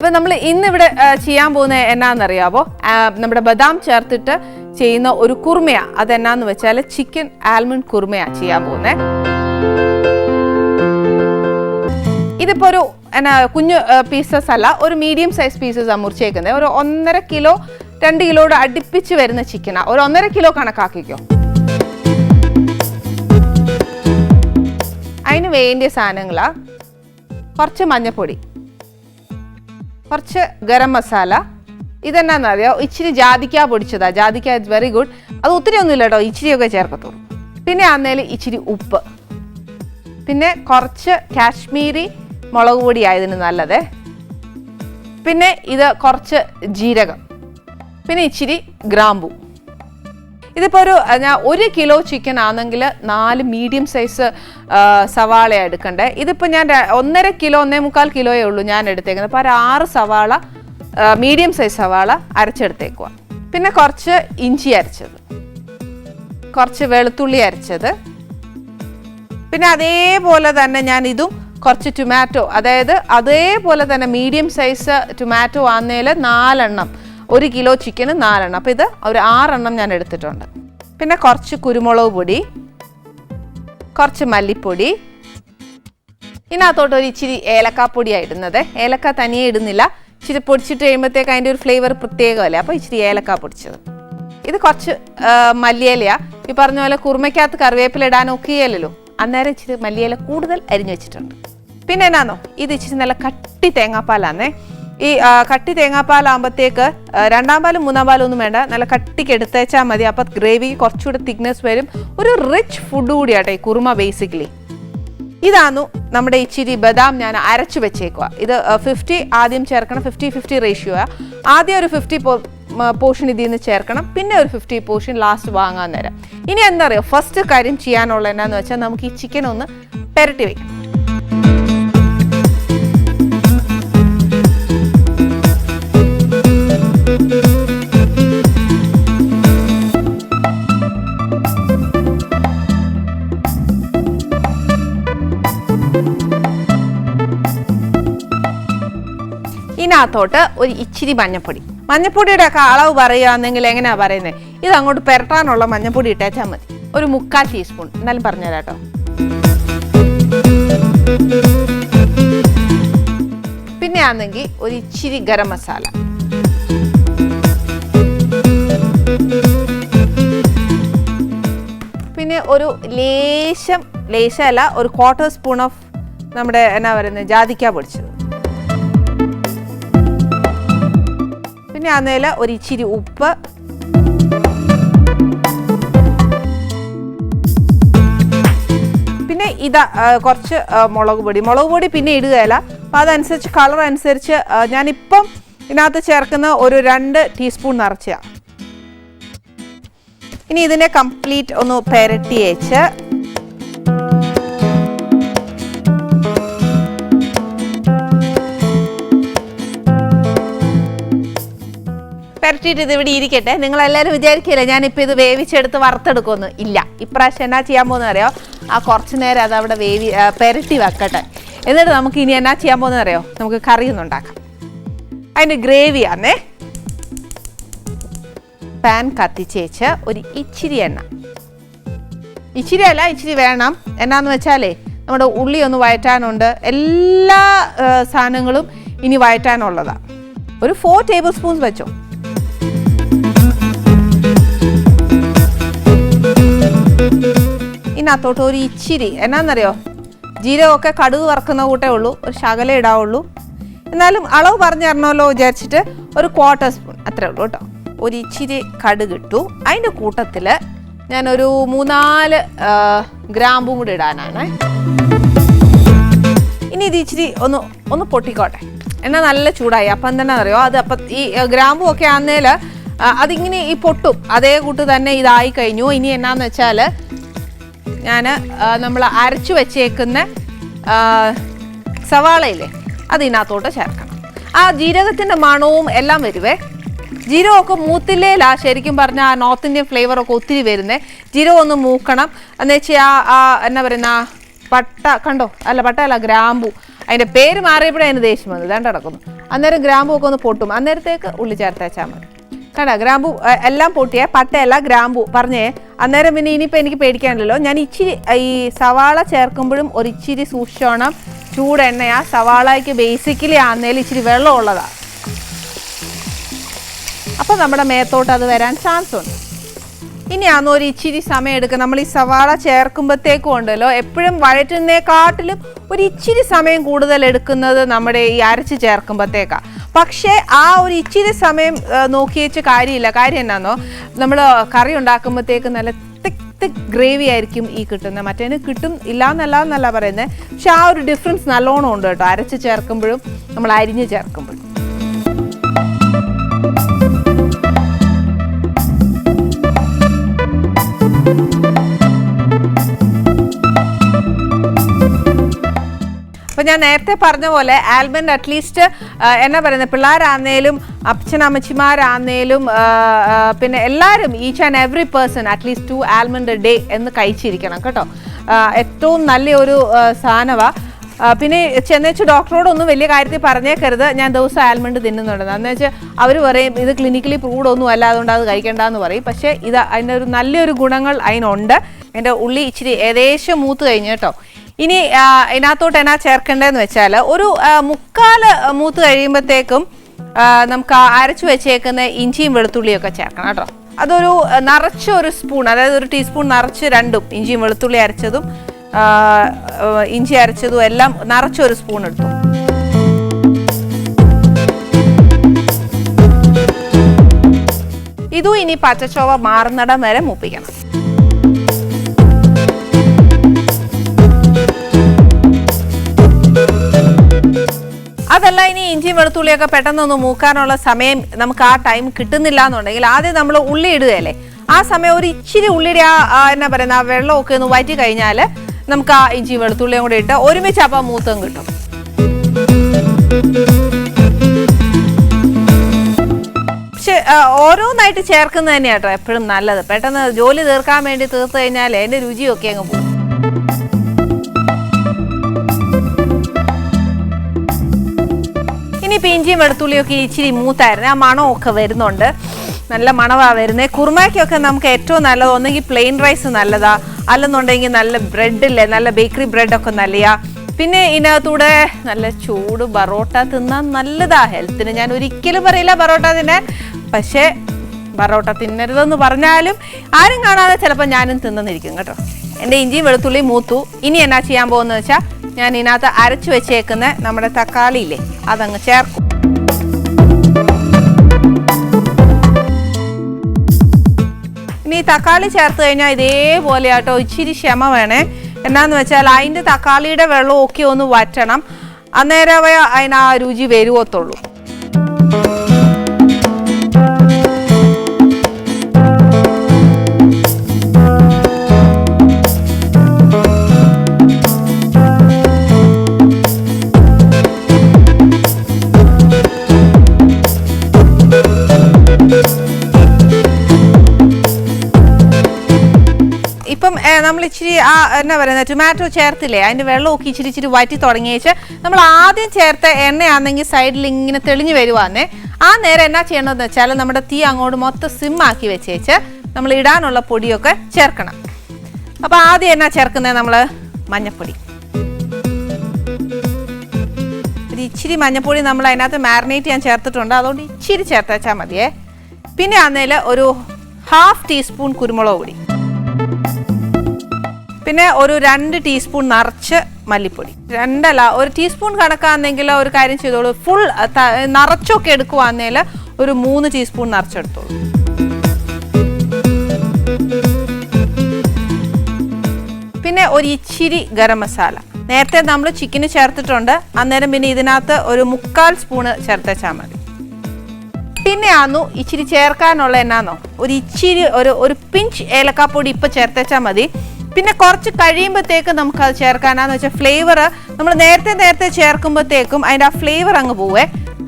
അപ്പോൾ നമ്മൾ ഇന്നിവിടെ ചെയ്യാൻ പോകുന്ന എന്നാണെന്നറിയാമോ? നമ്മുടെ ബദാം ചേർത്തിട്ട് ചെയ്യുന്ന ഒരു കുർമയാണ്. അതെന്നാന്ന് വെച്ചാൽ ചിക്കൻ ആൽമണ്ട് കുർമയാണ് ചെയ്യാൻ പോകുന്നത്. ഇതിപ്പോൾ ഒരു കുഞ്ഞു പീസസ് അല്ല, ഒരു മീഡിയം സൈസ് പീസസാണ് മുറിച്ചേക്കുന്നത്. ഒരു 1.5 കിലോ 2 കിലോയുടെ അടുപ്പിച്ച് വരുന്ന ചിക്കനാണ്. ഒരു 1.5 കിലോ കണക്കാക്കിക്കോ. അതിന് വേണ്ടിയ സാധനങ്ങളാണ് കുറച്ച് മഞ്ഞൾപ്പൊടി, കുറച്ച് ഗരം മസാല, ഇതെന്നാന്നറിയോ, ഇച്ചിരി ജാതിക്ക പൊടിച്ചതാണ്. ജാതിക്ക ഇറ്റ്സ് വെരി ഗുഡ്. അത് ഒത്തിരി ഒന്നുമില്ല കേട്ടോ, ഇച്ചിരിയൊക്കെ ചേർക്കത്തുള്ളൂ. പിന്നെ ആന്നേൽ ഇച്ചിരി ഉപ്പ്, പിന്നെ കുറച്ച് കാശ്മീരി മുളക് പൊടി ആയതിന് നല്ലത്, പിന്നെ ഇത് കുറച്ച് ജീരകം, പിന്നെ ഇച്ചിരി ഗ്രാമ്പു. ഇതിപ്പോൾ ഞാൻ 1 കിലോ ചിക്കൻ ആണെങ്കിൽ 4 മീഡിയം സൈസ് സവാള എടുക്കണ്ടേ. ഇതിപ്പോൾ ഞാൻ 1.5 കിലോ 1.25 കിലോയേ ഉള്ളൂ ഞാൻ എടുത്തേക്കുന്നത്. അപ്പോൾ 6 സവാള മീഡിയം സൈസ് സവാള അരച്ചെടുത്തേക്കുക. പിന്നെ കുറച്ച് ഇഞ്ചി അരച്ചത്, കുറച്ച് വെളുത്തുള്ളി അരച്ചത്, പിന്നെ അതേപോലെ തന്നെ ഞാൻ ഇതും കുറച്ച് ടൊമാറ്റോ, അതായത് അതേപോലെ തന്നെ മീഡിയം സൈസ് ടൊമാറ്റോ ആന്നേൽ 4 എണ്ണം, 1 കിലോ ചിക്കന് 4 എണ്ണം. അപ്പോൾ ഇത് ഒരു 6 എണ്ണം ഞാൻ എടുത്തിട്ടുണ്ട്. പിന്നെ കുറച്ച് കുരുമുളക് പൊടി, കുറച്ച് മല്ലിപ്പൊടി, ഇതിനകത്തോട്ട് ഒരു ഇച്ചിരി ഏലക്കാപ്പൊടിയാണ് ഇടുന്നത്. ഏലക്ക തനിയെ ഇടുന്നില്ല, ഇച്ചിരി പൊടിച്ചിട്ട് കഴിയുമ്പോഴത്തേക്ക് അതിൻ്റെ ഒരു ഫ്ലേവർ പ്രത്യേകമല്ലേ, അപ്പോൾ ഇച്ചിരി ഏലക്ക പൊടിച്ചത്. ഇത് കുറച്ച് മല്ലിയിലയാണ്. ഈ പറഞ്ഞ പോലെ കുറുമയ്ക്കകത്ത് കറിവേപ്പില ഇടാൻ ഒക്കെയല്ലോ, അന്നേരം ഇച്ചിരി മല്ലിയില കൂടുതൽ അരിഞ്ഞു വെച്ചിട്ടുണ്ട്. പിന്നെ എന്നാന്നോ, ഇത് ഇച്ചിരി നല്ല കട്ടി തേങ്ങാപ്പാലാന്നേ. ഈ കട്ടി തേങ്ങാപ്പാലാകുമ്പോഴത്തേക്ക് 2ാം പാലും 3ാം പാലും ഒന്നും വേണ്ട, നല്ല കട്ടിക്ക് എടുത്തേച്ചാൽ മതി. അപ്പോൾ ഗ്രേവിക്ക് കുറച്ചുകൂടെ തിക്നെസ് വരും. ഒരു റിച്ച് ഫുഡ് കൂടിയാട്ടെ ഈ കുറുമ ബേസിക്കലി. ഇതാന്നു നമ്മുടെ ഇച്ചിരി ബദാം ഞാൻ അരച്ചു വെച്ചേക്കുക. ഇത് 50 ആദ്യം ചേർക്കണം, 50-50 റേഷ്യോ. ആദ്യം ഒരു 50 പോർഷൻ ഇതിൽ നിന്ന് ചേർക്കണം, പിന്നെ ഒരു 50 പോർഷൻ ലാസ്റ്റ് വാങ്ങാൻ നേരം. ഇനി എന്താ പറയുക, ഫസ്റ്റ് കാര്യം ചെയ്യാനുള്ള എന്നാന്ന് വെച്ചാൽ നമുക്ക് ഈ ചിക്കൻ ഒന്ന് പെരട്ടി വയ്ക്കാം. ഇതിനകത്തോട്ട് ഒരു ഇച്ചിരി മഞ്ഞൾപ്പൊടി. മഞ്ഞൾപ്പൊടിയുടെ ഒക്കെ അളവ് പറയുകയാണെങ്കിൽ എങ്ങനെയാണ് പറയുന്നത്, ഇത് അങ്ങോട്ട് പെരട്ടാനുള്ള മഞ്ഞൾപ്പൊടി ഇട്ടേച്ചാൽ മതി. ഒരു 3/4 ടീസ്പൂൺ, എന്നാലും പറഞ്ഞുതരാം കേട്ടോ. പിന്നെ ആണെങ്കിൽ ഒരു ഇച്ചിരി ഗരം മസാല, പിന്നെ ഒരു ലേശമല്ല, ഒരു 1/4 സ്പൂൺ ഓഫ് നമ്മുടെ എന്നാ പറയുന്നത് ജാതിക്ക പൊടിച്ചത്. പിന്നെ ആന്നേൽ ഒരു ഇച്ചിരി ഉപ്പ്, പിന്നെ ഇതാ കുറച്ച് മുളക് പൊടി പിന്നെ ഇടുകയില്ല. അപ്പോൾ അതനുസരിച്ച് കളർ അനുസരിച്ച് ഞാനിപ്പം ഇതിനകത്ത് ചേർക്കുന്ന ഒരു 2 ടീസ്പൂൺ നിറച്ചാണ്. ഇനി ഇതിനെ കംപ്ലീറ്റ് ഒന്ന് പെരട്ടി വെച്ച് പെരട്ടിയിട്ട് ഇത് ഇവിടെ ഇരിക്കട്ടെ. നിങ്ങളെല്ലാവരും വിചാരിക്കില്ല ഞാനിപ്പോൾ ഇത് വേവിച്ചെടുത്ത് വറുത്തെടുക്കുമെന്ന്. ഇല്ല, ഇപ്രാവശ്യം എന്നാ ചെയ്യാൻ പോകുന്നത് അറിയോ, കുറച്ച് നേരം അത് അവിടെ പെരട്ടി വെക്കട്ടെ. എന്നിട്ട് നമുക്ക് ഇനി എന്നാ ചെയ്യാൻ പോകുന്നത് അറിയോ, നമുക്ക് കറിയൊന്നും ഉണ്ടാക്കാം. അതിൻ്റെ ഗ്രേവിയാന്നേ. പാൻ കത്തിച്ചേച്ച് ഒരു ഇച്ചിരി എണ്ണ, ഇച്ചിരി അല്ല ഇച്ചിരി വേണം. എന്നാന്ന് വെച്ചാലേ നമ്മുടെ ഉള്ളി ഒന്ന് വഴറ്റാനുണ്ട്, എല്ലാ സാധനങ്ങളും ഇനി വഴറ്റാനുള്ളതാണ്. ഒരു 4 ടേബിൾ സ്പൂൺസ് വെച്ചോ. ഇതിനകത്തോട്ട് ഒരു ഇച്ചിരി എന്നാന്നറിയോ, ജീരകമൊക്കെ കടുക് വറക്കുന്ന കൂട്ടേ ഉള്ളൂ, ഒരു ശകലം ഇടാവുള്ളൂ. എന്നാലും അളവ് പറഞ്ഞു തരണമല്ലോ വിചാരിച്ചിട്ട് ഒരു 1/4 സ്പൂൺ അത്രേ ഉള്ളൂ കേട്ടോ. ഒരു ഇച്ചിരി കടുക് ഇട്ടു. അതിൻ്റെ കൂട്ടത്തിൽ ഞാനൊരു 3-4 ഗ്രാമ്പും കൂടി ഇടാനാണ്. ഇനി ഇത് ഇച്ചിരി ഒന്ന് പൊട്ടിക്കോട്ടെ. എന്നാൽ നല്ല ചൂടായി. അപ്പം എന്താ അറിയോ, അത് അപ്പം ഈ ഗ്രാമ്പും ഒക്കെ ആന്നേൽ അതിങ്ങനെ ഈ പൊട്ടും. അതേ കൂട്ട് തന്നെ ഇതായി കഴിഞ്ഞു. ഇനി എന്നാന്ന് വെച്ചാൽ ഞാൻ നമ്മൾ അരച്ചു വെച്ചേക്കുന്ന സവാളയില്ലേ, അതിനകത്തോട്ട് ചേർക്കണം. ആ ജീരകത്തിൻ്റെ മണവും എല്ലാം വരുവേ. ജീരകമൊക്കെ മൂത്തില്ലേല ശരിക്കും പറഞ്ഞാൽ ആ നോർത്ത് ഇന്ത്യൻ ഫ്ലേവറൊക്കെ ഒത്തിരി വരുന്നത്. ജീരകം ഒന്ന് മൂക്കണം എന്ന് വെച്ചാൽ എന്നാ പറയുന്ന പട്ട കണ്ടോ, അല്ല പട്ട അല്ല ഗ്രാമ്പു, അതിൻ്റെ പേര് മാറിയപ്പോഴേ അതിന് ദേഷ്യം വന്നു. ഇതാണ്ട് കിടക്കുന്നു. അന്നേരം ഗ്രാമ്പൂ ഒക്കെ ഒന്ന് പൊട്ടും. അന്നേരത്തേക്ക് ഉള്ളി ചേർത്തേച്ചാൽ മതി. കണ്ടാ ഗ്രാമ്പൂ എല്ലാം പൊട്ടിയേ, പട്ടയല്ല ഗ്രാമ്പൂ പറഞ്ഞേ. അന്നേരം പിന്നെ ഇനിയിപ്പോൾ എനിക്ക് പേടിക്കാനില്ലല്ലോ. ഞാൻ ഇച്ചിരി ഈ സവാള ചേർക്കുമ്പോഴും ഒരു ഇച്ചിരി സൂക്ഷിച്ചോണം. ചൂടെണ്ണയാ, സവാളയ്ക്ക് ബേസിക്കലി ആന്നേലും ഇച്ചിരി വെള്ളം ഉള്ളതാണ്. അപ്പോൾ നമ്മുടെ മേത്തോട്ട് അത് വരാൻ ചാൻസ് ഉണ്ട്. ഇനിയാണെന്ന് ഒരു ഇച്ചിരി സമയം എടുക്കുക. നമ്മൾ ഈ സവാള ചേർക്കുമ്പോഴത്തേക്കും ഉണ്ടല്ലോ, എപ്പോഴും വഴറ്റുന്നേക്കാട്ടിലും ഒരു ഇച്ചിരി സമയം കൂടുതൽ എടുക്കുന്നത് നമ്മുടെ ഈ അരച്ച് ചേർക്കുമ്പോഴത്തേക്കാണ്. പക്ഷേ ആ ഒരു ഇച്ചിരി സമയം നോക്കി വെച്ച് കാര്യമില്ല. കാര്യം എന്നാന്നോ, നമ്മൾ കറി ഉണ്ടാക്കുമ്പോഴത്തേക്ക് നല്ല തിക്ക് ഗ്രേവി ആയിരിക്കും ഈ കിട്ടുന്നത്. മറ്റേന് കിട്ടും ഇല്ലാന്നല്ല പറയുന്നത്. പക്ഷെ ആ ഒരു ഡിഫറൻസ് നല്ലോണം ഉണ്ട് കേട്ടോ, അരച്ച് ചേർക്കുമ്പോഴും നമ്മൾ അരിഞ്ഞ് ചേർക്കുമ്പോഴും. അപ്പോൾ ഞാൻ നേരത്തെ പറഞ്ഞ പോലെ ആൽമണ്ട് അറ്റ്ലീസ്റ്റ് എന്നാ പറയുന്നത്, പിള്ളേരാന്നേലും അച്ഛനമ്മച്ചിമാരാന്നേലും പിന്നെ എല്ലാവരും each and every person at least 2 almond day എന്ന് കഴിച്ചിരിക്കണം കേട്ടോ. ഏറ്റവും നല്ലൊരു സാധനമാണ്. പിന്നെ ചെന്നേച്ച് ഡോക്ടറോടൊന്നും വലിയ കാര്യത്തിൽ പറഞ്ഞേക്കരുത് ഞാൻ ദിവസം ആൽമണ്ട് തിന്നുന്നുണ്ടെന്ന്. എന്ന് വെച്ചാൽ അവർ പറയും ഇത് ക്ലിനിക്കലി പ്രൂവ്ഡ് ഒന്നും അല്ല, അതുകൊണ്ട് അത് കഴിക്കേണ്ടെന്ന് പറയും. പക്ഷേ ഇത് അതിൻ്റെ ഒരു നല്ലൊരു ഗുണങ്ങൾ അതിനുണ്ട്. എൻ്റെ ഉള്ളി ഇച്ചിരി ഏകദേശം മൂത്ത് കഴിഞ്ഞു കേട്ടോ. ഇനി ഇതിനകത്തോട്ട് എന്നാ ചേർക്കേണ്ടതെന്ന് വെച്ചാൽ ഒരു 3/4 മൂത്ത് കഴിയുമ്പോഴത്തേക്കും നമുക്ക് അരച്ചു വെച്ചേക്കുന്ന ഇഞ്ചിയും വെളുത്തുള്ളിയൊക്കെ ചേർക്കണം കേട്ടോ. അതൊരു നിറച്ചൊരു സ്പൂൺ, അതായത് ഒരു ടീസ്പൂൺ നിറച്ച് രണ്ടും, ഇഞ്ചിയും വെളുത്തുള്ളി അരച്ചതും ഇഞ്ചി അരച്ചതും എല്ലാം നിറച്ചൊരു സ്പൂൺ എടുത്തു. ഇതും ഇനി പച്ചച്ചോവ മാറുന്നിടം വരെ മൂപ്പിക്കണം. അതല്ല ഇനി ഇഞ്ചിയും വെളുത്തുള്ളിയൊക്കെ പെട്ടെന്നൊന്ന് മൂക്കാനുള്ള സമയം നമുക്ക് ആ ടൈം കിട്ടുന്നില്ല എന്നുണ്ടെങ്കിൽ ആദ്യം നമ്മൾ ഉള്ളി ഇടുകയല്ലേ, ആ സമയം ഒരു ഇച്ചിരി ഉള്ളിയുടെ എന്നാ പറയുന്ന ആ വെള്ളമൊക്കെ ഒന്ന് വറ്റി കഴിഞ്ഞാൽ നമുക്ക് ആ ഇഞ്ചി വെളുത്തുള്ളിയും കൂടെ ഇട്ട് ഒരുമിച്ച് അപ്പം മൂത്തും കിട്ടും. പക്ഷെ ഓരോന്നായിട്ട് ചേർക്കുന്നത് തന്നെയാട്ടോ എപ്പോഴും നല്ലത്. പെട്ടെന്ന് ജോലി തീർക്കാൻ വേണ്ടി തീർത്ത് കഴിഞ്ഞാൽ അതിൻ്റെ രുചിയൊക്കെ അങ്ങ് പോകും. ഇനിയിപ്പോൾ ഇഞ്ചിയും വെളുത്തുള്ളിയൊക്കെ ഇച്ചിരി മൂത്തായിരുന്നു, ആ മണമൊക്കെ വരുന്നുണ്ട്, നല്ല മണമാണ് വരുന്നത്. കുറുമയ്ക്കൊക്കെ നമുക്ക് ഏറ്റവും നല്ലത് ഒന്നെങ്കിൽ പ്ലെയിൻ റൈസ് നല്ലതാ, അല്ലെന്നുണ്ടെങ്കിൽ നല്ല ബ്രെഡില്ലേ, നല്ല ബേക്കറി ബ്രെഡൊക്കെ നല്ലതാ. പിന്നെ ഇതിനകത്തൂടെ നല്ല ചൂട് ബറോട്ട തിന്നാൻ നല്ലതാ ഹെൽത്തിന്. ഞാൻ ഒരിക്കലും പറയില്ല ബറോട്ട തിന്നാൻ, പക്ഷേ ബറോട്ട തിന്നരുതെന്ന് പറഞ്ഞാലും ആരും കാണാതെ ചിലപ്പോൾ ഞാനും തിന്നിരിക്കും കേട്ടോ. എൻ്റെ ഇഞ്ചിയും വെളുത്തുള്ളിയും മൂത്തു. ഇനി എന്നാ ചെയ്യാൻ പോകുന്നത് വെച്ചാൽ ഞാൻ ഇതിനകത്ത് അരച്ചു വെച്ചേക്കുന്ന നമ്മുടെ തക്കാളി ഇല്ലേ അതങ്ങ് ചേർക്കും. ഇനി തക്കാളി ചേർത്ത് കഴിഞ്ഞാൽ ഇതേപോലെ ആട്ടോ, ഇച്ചിരി ക്ഷമ വേണേ. എന്നാന്ന് വെച്ചാൽ അതിൻ്റെ തക്കാളിയുടെ വെള്ളമൊക്കെ ഒന്ന് വറ്റണം, അന്നേരമേ അതിന് ആ രുചി വരുവത്തുള്ളൂ. ഇപ്പം നമ്മൾ ഇച്ചിരി എന്നാ പറയുന്നത് ടൊമാറ്റോ ചേർത്തില്ലേ, അതിൻ്റെ വെള്ളമൊക്കെ ഇച്ചിരി വറ്റി തുടങ്ങിയേച്ച് നമ്മൾ ആദ്യം ചേർത്ത എണ്ണയാണെങ്കിൽ സൈഡിൽ ഇങ്ങനെ തെളിഞ്ഞു വരുവാന്നേ. ആ നേരം എന്നാ ചെയ്യണമെന്ന് വെച്ചാൽ നമ്മുടെ തീ അങ്ങോട്ട് മൊത്തം സിമ്മാക്കി വെച്ചേച്ച് നമ്മൾ ഇടാനുള്ള പൊടിയൊക്കെ ചേർക്കണം. അപ്പോൾ ആദ്യം എന്നാ ചേർക്കുന്നത്, നമ്മൾ മഞ്ഞൾപ്പൊടി, ഒരു ഇച്ചിരി മഞ്ഞൾപ്പൊടി നമ്മൾ അതിനകത്ത് മാരിനേറ്റ് ചെയ്യാൻ ചേർത്തിട്ടുണ്ട്, അതുകൊണ്ട് ഇച്ചിരി ചേർത്തേച്ചാൽ മതിയേ. പിന്നെ അന്നേൽ ഒരു 1/2 ടീസ്പൂൺ കുരുമുളക് പൊടി, പിന്നെ ഒരു 2 ടീസ്പൂൺ നിറച്ച് മല്ലിപ്പൊടി, 2 1 ടീസ്പൂൺ കണക്കാണെങ്കിൽ ഒരു കാര്യം ചെയ്തോളൂ, ഫുൾ നിറച്ചൊക്കെ എടുക്കുവാന്നേൽ ഒരു 3 ടീസ്പൂൺ നിറച്ചെടുത്തോളൂ. പിന്നെ ഒരു ഇച്ചിരി ഗരം മസാല, നേരത്തെ നമ്മൾ ചിക്കന് ചേർത്തിട്ടുണ്ട്, അന്നേരം പിന്നെ ഇതിനകത്ത് ഒരു 3/4 സ്പൂണ് ചേർത്തേച്ചാൽ മതി. പിന്നെ ആന്നു ഇച്ചിരി ചേർക്കാനുള്ള എന്നാന്നോ, ഒരു ഇച്ചിരി ഒരു പിഞ്ച് ഏലക്കാപ്പൊടി ഇപ്പം ചേർത്തേച്ചാൽ മതി. പിന്നെ കുറച്ച് കഴിയുമ്പോഴത്തേക്ക് നമുക്കത് ചേർക്കാനാന്ന് വെച്ചാൽ ഫ്ലേവർ നമ്മൾ നേരത്തെ ചേർക്കുമ്പോഴത്തേക്കും അതിൻ്റെ ആ ഫ്ലേവർ അങ്ങ് പോവേ.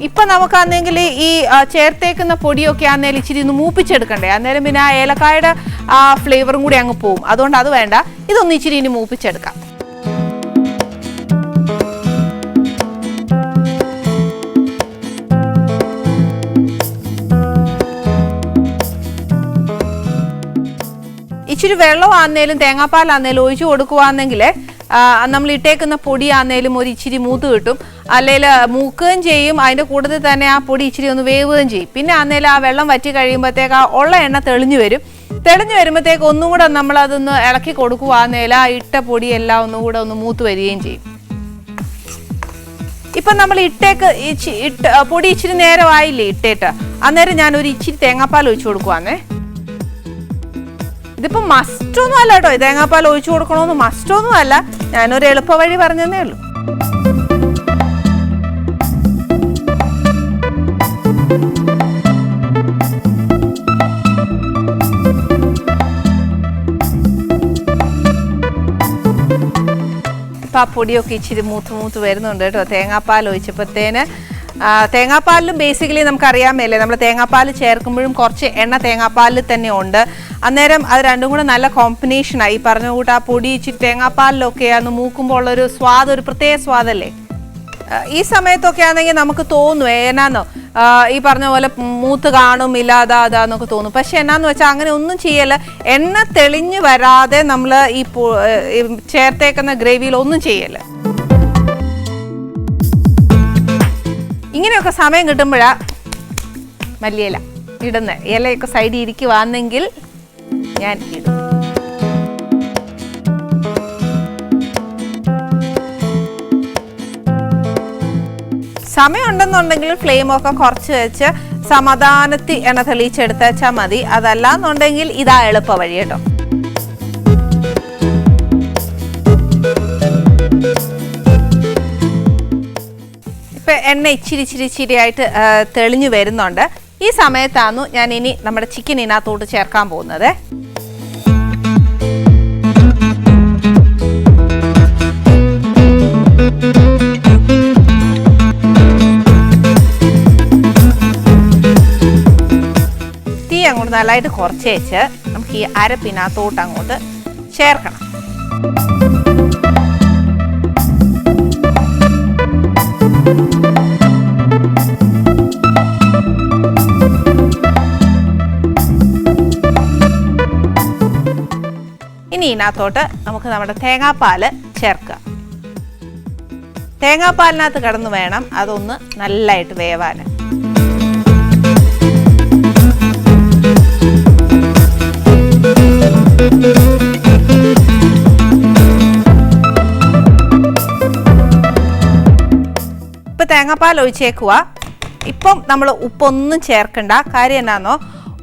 ഇപ്പം നമുക്കാണെങ്കിൽ ഈ ചേർത്തേക്കുന്ന പൊടിയൊക്കെ ആന്നേലും ഇച്ചിരി ഒന്ന് മൂപ്പിച്ചെടുക്കണ്ടേ, അന്നേരം പിന്നെ ആ ഏലക്കായുടെ ആ ഫ്ലേവറും കൂടി അങ്ങ് പോവും. അതുകൊണ്ട് അത് വേണ്ട, ഇതൊന്ന് ഇച്ചിരി ഇനി മൂപ്പിച്ചെടുക്കാം. ഇച്ചിരി വെള്ളമാന്നേലും തേങ്ങാപ്പാലാന്നേലും ഒഴിച്ചു കൊടുക്കുവാണെങ്കിൽ നമ്മൾ ഇട്ടേക്കുന്ന പൊടിയാന്നേലും ഒരു ഇച്ചിരി മൂത്ത് കിട്ടും, അല്ലെങ്കിൽ മൂക്കുകയും ചെയ്യും, അതിൻ്റെ കൂട്ടത്തിൽ തന്നെ ആ പൊടി ഇച്ചിരി ഒന്ന് വേവുകയും ചെയ്യും. പിന്നെ ആന്നേലും ആ വെള്ളം വറ്റി കഴിയുമ്പോഴത്തേക്ക് ആ ഉള്ള എണ്ണ തെളിഞ്ഞു വരും. തെളിഞ്ഞു വരുമ്പോഴത്തേക്ക് ഒന്നും കൂടെ നമ്മളതൊന്ന് ഇളക്കി കൊടുക്കുവാന്നേലും ആ ഇട്ട പൊടിയെല്ലാം ഒന്നും കൂടെ ഒന്ന് മൂത്ത് വരികയും ചെയ്യും. ഇപ്പം നമ്മൾ പൊടി ഇച്ചിരി നേരമായില്ലേ ഇട്ടേട്ട്, അന്നേരം ഞാനൊരു ഇച്ചിരി തേങ്ങാപ്പാൽ ഒഴിച്ചു കൊടുക്കുവാന്നേ. ഇതിപ്പോൾ മസ്റ്റൊന്നും അല്ല കേട്ടോ, തേങ്ങാപ്പാൽ ഒഴിച്ചു കൊടുക്കണമെന്ന് മസ്റ്റൊന്നും അല്ല, ഞാനൊരു എളുപ്പ വഴി പറഞ്ഞതേ ഉള്ളൂ. ഇപ്പം ആ പൊടിയൊക്കെ ഇച്ചിരി മൂത്ത് വരുന്നുണ്ട് കേട്ടോ തേങ്ങാപ്പാൽ ഒഴിച്ചപ്പോഴത്തേന്. തേങ്ങാപ്പാലിലും ബേസിക്കലി നമുക്കറിയാൻ മേലേ നമ്മൾ തേങ്ങാപ്പാൽ ചേർക്കുമ്പോഴും കുറച്ച് എണ്ണ തേങ്ങാപ്പാലിൽ തന്നെ ഉണ്ട്. അന്നേരം അത് രണ്ടും കൂടെ നല്ല കോമ്പിനേഷനായി. ഈ പറഞ്ഞ കൂട്ട് ആ പൊടി ഇച്ചിരി തേങ്ങാപ്പാലിലൊക്കെ ആണെന്ന് മൂക്കുമ്പോൾ ഉള്ളൊരു സ്വാദ്, ഒരു പ്രത്യേക സ്വാദല്ലേ. ഈ സമയത്തൊക്കെ ആണെങ്കിൽ നമുക്ക് തോന്നും എന്നാന്നോ ഈ പറഞ്ഞ പോലെ മൂത്ത് കാണും ഇല്ലാതാന്നൊക്കെ തോന്നും. പക്ഷെ എന്നാന്ന് വെച്ചാൽ അങ്ങനെ ഒന്നും ചെയ്യല്ല. എണ്ണ തെളിഞ്ഞു വരാതെ നമ്മൾ ഈ ചേർത്തേക്കുന്ന ഗ്രേവിയിൽ ഒന്നും ചെയ്യല്ല. ഇങ്ങനെയൊക്കെ സമയം കിട്ടുമ്പോഴാ മല്ലിയില ഇടുന്ന. ഇലയൊക്കെ സൈഡിൽ ഇരിക്കുവാണെങ്കിൽ ഞാൻ ഇടും. സമയം ഉണ്ടെന്നുണ്ടെങ്കിൽ ഫ്ലെയിമൊക്കെ കുറച്ച് വെച്ച് സമാധാനത്തിൽ എണ്ണ തെളിയിച്ചെടുത്ത് വെച്ചാൽ മതി. അതല്ലാന്നുണ്ടെങ്കിൽ ഇതാ എളുപ്പ വഴി കേട്ടോ. ഇപ്പം എണ്ണ ഇച്ചിരി ആയിട്ട് തെളിഞ്ഞു വരുന്നുണ്ട്. ഈ സമയത്താണ് ഞാൻ ഇനി നമ്മുടെ ചിക്കൻ ഇതിനകത്തോട്ട് ചേർക്കാൻ പോകുന്നത്. തീ അങ്ങോട്ട് നല്ലതായിട്ട് കുറച്ച് വെച്ച് നമുക്ക് ഈ അരപ്പിനകത്തോട്ട് അങ്ങോട്ട് ചേർക്കണം. ഇനി ഇതിനകത്തോട്ട് നമുക്ക് നമ്മുടെ തേങ്ങാപ്പാൽ ചേർക്കുക. തേങ്ങാപ്പാലിനകത്ത് കിടന്ന് വേണം അതൊന്ന് നല്ലതായിട്ട് വേവാൻ. ഇപ്പം തേങ്ങാപ്പാൽ ഒഴിച്ചേക്കുക. ഇപ്പം നമ്മൾ ഉപ്പൊന്നും ചേർക്കണ്ട. കാര്യം എന്നാന്നോ,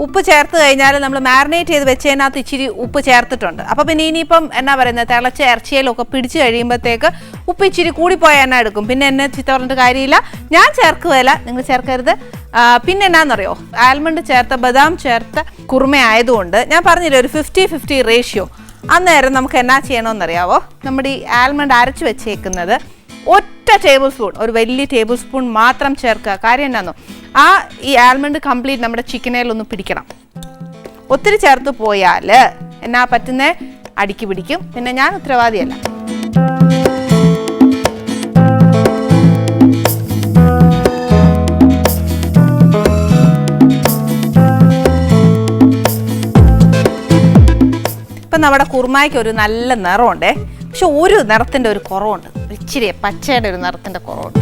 ഉപ്പ് ചേർത്ത് കഴിഞ്ഞാൽ നമ്മൾ മാരിനേറ്റ് ചെയ്ത് വെച്ചതിനകത്ത് ഇച്ചിരി ഉപ്പ് ചേർത്തിട്ടുണ്ട്. അപ്പോൾ പിന്നെ ഇനിയിപ്പം എന്നാ പറയുന്നത്, തിളച്ച ഇറച്ചിയിലൊക്കെ പിടിച്ച് കഴിയുമ്പോഴത്തേക്ക് ഉപ്പ് ഇച്ചിരി കൂടിപ്പോയാൽ എണ്ണ എടുക്കും. പിന്നെ എന്നെ ചീത്ത പറഞ്ഞിട്ട് കാര്യമില്ല, ഞാൻ ചേർക്കുകയില്ല, നിങ്ങൾ ചേർക്കരുത്. പിന്നെ എന്നാന്നറിയോ, ആൽമണ്ട് ചേർത്ത ബദാം ചേർത്ത കുറുമ ആയതുകൊണ്ട് ഞാൻ പറഞ്ഞില്ലേ ഒരു 50-50 റേഷ്യോ. അന്നേരം നമുക്ക് എന്നാ ചെയ്യണമെന്നറിയാവോ, നമ്മുടെ ഈ ആൽമണ്ട് അരച്ച് വെച്ചേക്കുന്നത് ഒറ്റ ടേബിൾ സ്പൂൺ, ഒരു വലിയ ടേബിൾ സ്പൂൺ മാത്രം ചേർക്കുക. കാര്യം എന്നാന്നോ, ഈ ആൽമണ്ട് കംപ്ലീറ്റ് നമ്മുടെ ചിക്കനേലൊന്ന് പിടിക്കണം. ഒത്തിരി ചേർത്ത് പോയാൽ എന്നാ പറ്റുന്നേ, അടിക്ക് പിടിക്കും. പിന്നെ ഞാൻ ഉത്തരവാദിയല്ല. ഇപ്പം നമ്മുടെ കുറുമായ്ക്ക് ഒരു നല്ല നിറമുണ്ടേ. പക്ഷെ ഒരു നിറത്തിൻ്റെ ഒരു കുറവുണ്ട്, ഇച്ചിരി പച്ചയുടെ ഒരു നിറത്തിൻ്റെ കുറവുണ്ട്.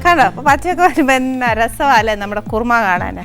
കണ്ടോ, അപ്പോൾ പച്ചയൊക്കെ വരുമ്പോൾ എന്നാ രസമല്ലേ നമ്മുടെ കുറുമ കാണാൻ.